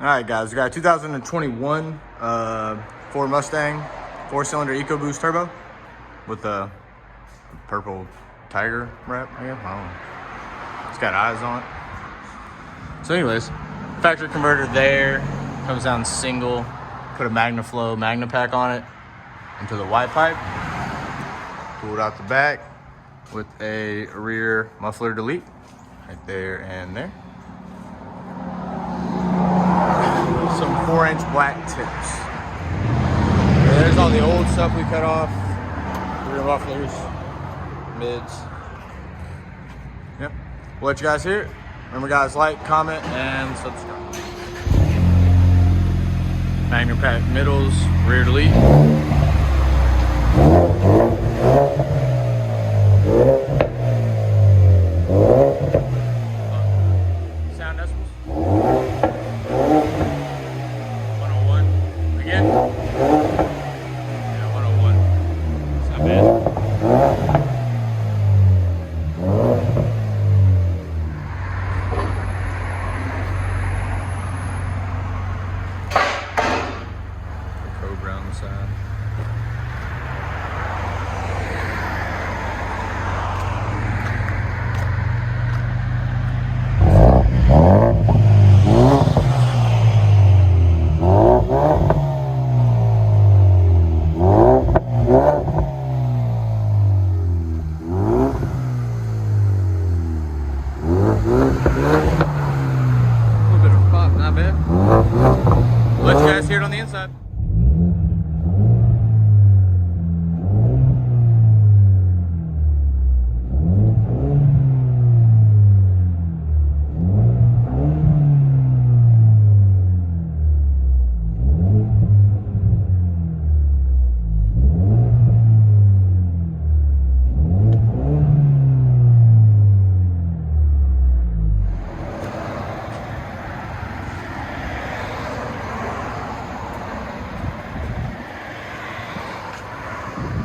All right, guys, we got a 2021 Ford Mustang 4-cylinder EcoBoost turbo with a purple tiger wrap. I guess. I don't know. It's got eyes on it. So, anyways, factory converter there. Comes down single. Put a MAGNAFLOW MAGNAPACK on it into the white pipe. Pull it out the back with a rear muffler delete right there and there. Some 4-inch black tips. There's all the old stuff we cut off. Rear mufflers, mids. Yep. We'll let you guys hear it. Remember, guys, like, comment, and subscribe. MAGNAPACK middles, rear delete. Sound decibels. 101. Again. Yeah, 101. It's not bad. Cobra on the side. A little bit of pop, not bad. We'll let you guys hear it on the inside.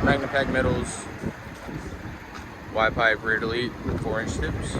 MAGNAPACK middles, wide pipe rear delete with 4-inch tips.